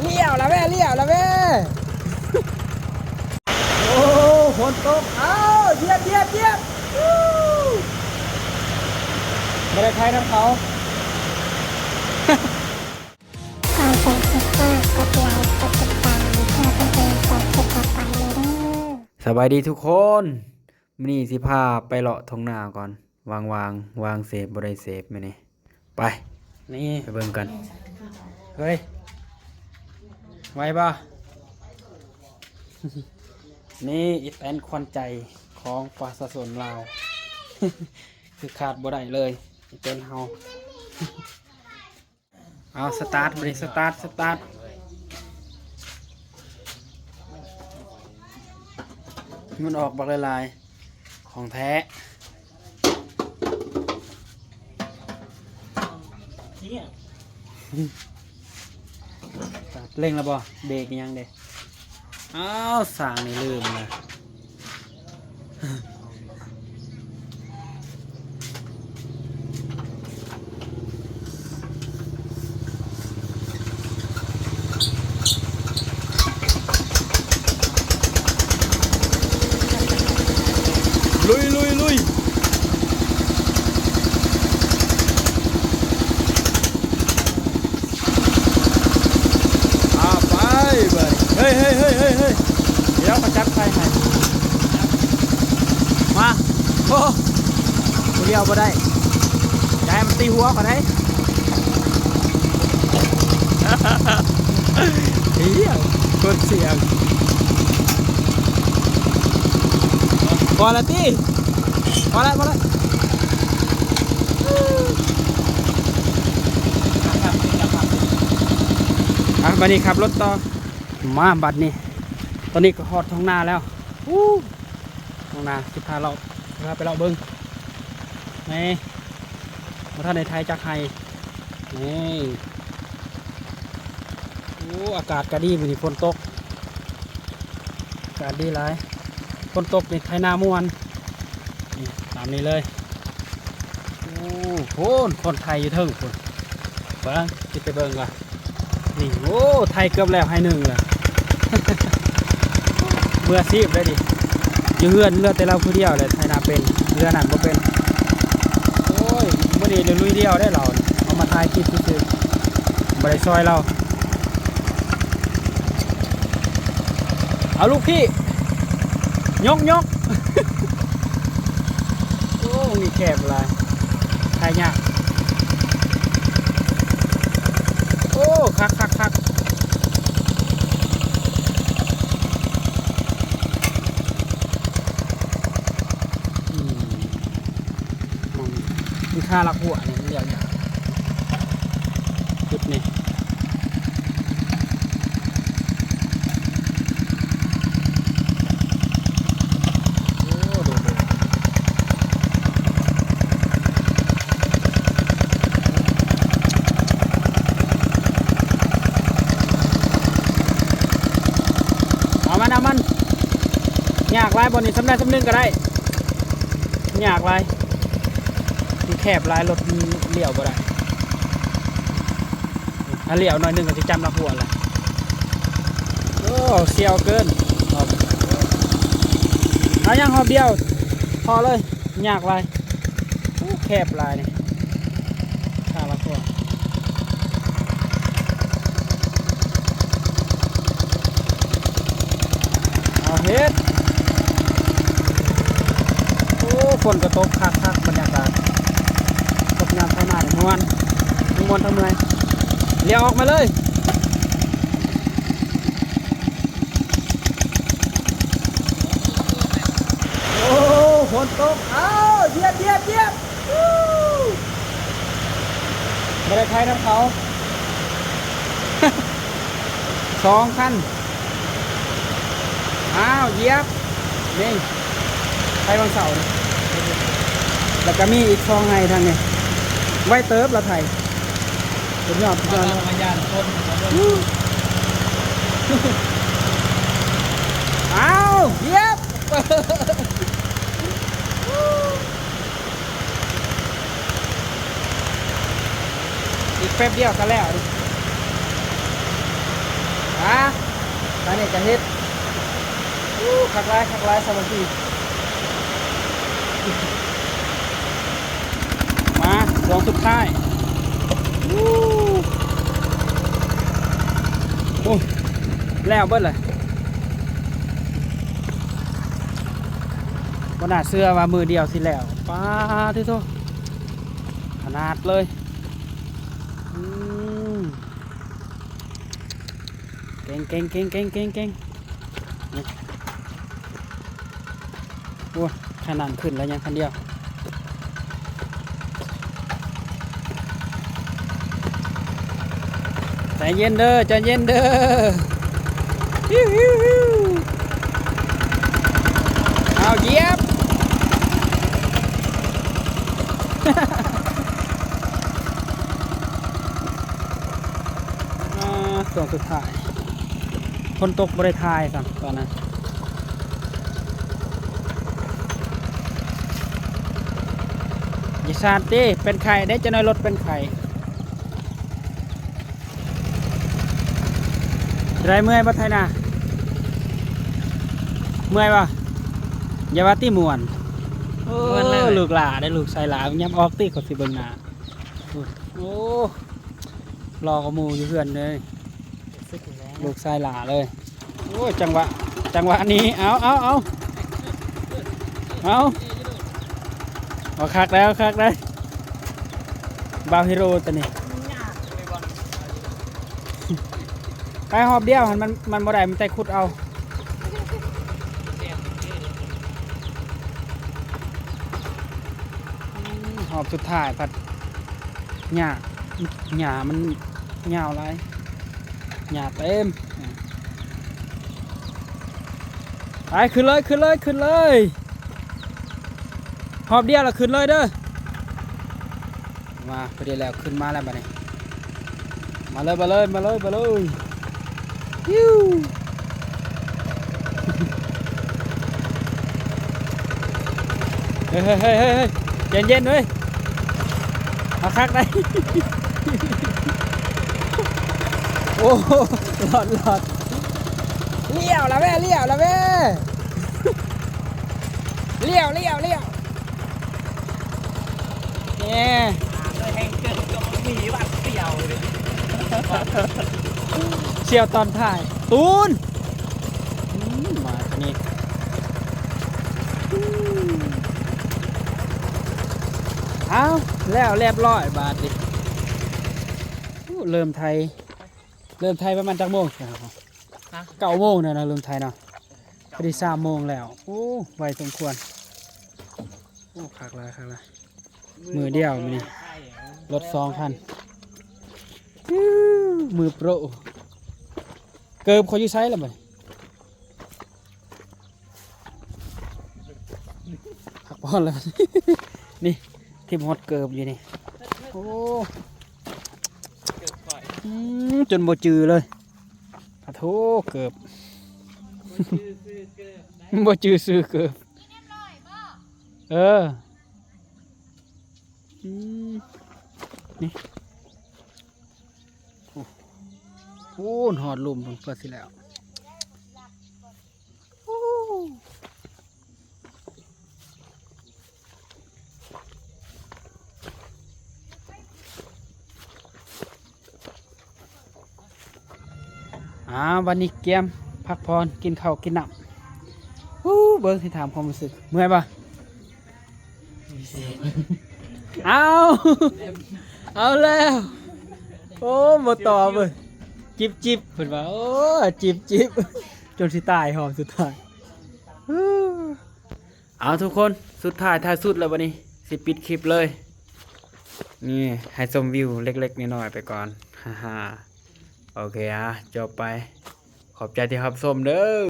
เลี้ยวละแม่เลี้ยวละแม่โอ้ฝนตกเอ้าเยียบเยียบเยียบไม่ได้ใครน้ำเขาก่อนเป็นคลิปก็กดไลค์กดติดตามเพื่อเป็นกำลังใจคลิปต่อไปเลยเด้อสบายดีทุกคนมื้อนี้สิพาไปเลาะทงนาก่อนวางเซฟบ่ได้เซฟมื้อนี้ไปนี่ไปเบิ่งกันเฮ้ยไว้ป่ะ นี่อีแตนควันใจของประชาชนลาว คือขาดบ่ได้เลยอีแตนเฮา เอาสตาร์ทไปสตาร์ทมันออกบักลายๆของแท้เร่งแล้วบ่เบรกยังเด้อ้าวสางนี่ลืมนะลุยไปเฮ้ยเดี๋ยวมาจับใครให้มาโอ้ตัวเดียวบ่ได้จะให้มันตีหัวก่อนได้เฮียคนเสียงพอละตีพอละบัดนี้ขับรถต่อมาบัดนี้ตอนนี้ก็ฮอดท้องนาแล้วท้องนาสิพาเราไปเราเบิ้งนี่มาท่านในไทยจักไห้นี่อากาศก็ดีมื้อนี้ฝนตกอากาศดีหลายฝนตกนี่ไทยนาม่วนนี่ตามนี้เลยคนไทยอยู่เทิงคนเบิ้งคิดไปเบิ้งก่อนนี่ไทยเกือบแล้วให้หนึ่งเลย เมื่อซีบได้ดิอยู่เฮือนเลือดแต่เราผู้เดียวเลยไทยนาเป็นเรือหนักก็เป็นโอ้ยเมื่อนี้ลุยเดียวได้เราเอามาทายคลิปคือบริซอยเราเอาลูกพี่ยก โอ้มีแคบอะไรไทยเนี่ยโอ้คักมีค่าลักหัวเนี่ยเรียกอย่างจุดนี่ดูเอามันอยากลายบนนี้สำได้สำนึงก็ได้อยากลายแคบลายรถเลี้ยวบ่ได้ถ้าเลี้ยวหน่อยนึงก็จะจำละหัวเลยโอ้เสียวเกินเอายังหอบเดียวพอเลยยากลายแคบลายนี่ข้าละหัวเอาเฮ็ดฝนก็ตกคักบรรยากาศตกน้ำไทยนาเนี่ยมวนทำไงเลี้ยวออกมาเลยโอ้ฝนตกเยียบไม่ได้ใครน้ำเขา 2 คันเหยียบนี่ไปวันเสาร์แล้วก็มีอีก2 ไห้ทางนี้ไว้เติบละไทยสุดยอดมายานคนเหยียบอีกแป๊บเดียวก็แล้ว นี่จะเฮ็ดคักหลายสวัสดีมาดวงสุดท้ายโอ้แล้วเบิดเลยบ่น่าเชื่อว่ามือเดียวสิแล้วป้าที่โตขนาดเลยเก่งโอ้ขนาดขึ้นแล้วยังคันเดียวใจเย็นเด้อเอาเหยียบ ส่วนสุดท้ายคนตกบริทายสั่งตอนนั้นอย่าซาดดิเป็นไข่ได้จะน้อยรถเป็นไข่ไรเมื่อยบ่ไทยนะเมื่อยป่ะอย่าว่าตีมวนลูกหลาได้ลูกใส่หลาย้ำออกตีขดสิเบิ่งหน้าโอ้รอกระมูอยู่เพื่อนเลยลูกใส่หลาเลยโอ้จังหวะนี้เอาคักแล้วบาวฮิโร่ตัวนี้ไปหอบเดียวมันบ่ได้มันใจขุดเอาหอบสุดท้ายผัดหญ้ามันยาวไรหญ้าเต็มไปขึ้นเลยหอบเดียวแล้วขึ้นเลยเด้อมาพอดีแล้วขึ้นมาแล้วบัดนี้มาเลยยูเฮ้ยเย็นๆเว้ยมาคักได้ โอ้หลอดเลี้ยวละแม่เลี้ยวเนี่ยเชี่ยวตอนถ่ายตูนมาคันนี้เอาแล้วเรียบร้อยบาทดิเริ่มไทยประมาณจักโมง9 โมงเนี่ยนะเริ่มไทยเนาะพอดี3 โมงแล้วโอ้ไวสมควรโอ้คักเลยมือเดียวนี่รถ2 คันมือโปรเกิบเขาอยู่ไซส์แล้วมั้ยพักผ่อนแล้ว นี่ทิมฮอตเกิบอยู่นี่โอ้จนบ่จือเลยขอโทษเกิบบ่จือซื้อเกิบนี่โอ้หอดลุ่มเปิดสิแล้ววันนี้เกมพักผ่อนกินข้าวกินน้ำเบิร์ที่ถามความรู้สึกเมื่อยปะเอาแล้วโอ้มาต่อเลยจิบเพิ่นว่าโอ้จิบจนสิตายหอมสุดท้ายเอาทุกคนสุดท้ายท้ายสุดแล้ววันนี้สิปิดคลิปเลยนี่ให้ชมวิวเล็กๆน้อยๆไปก่อนฮ่าโอเคจบไปขอบใจที่รับชมเด้อ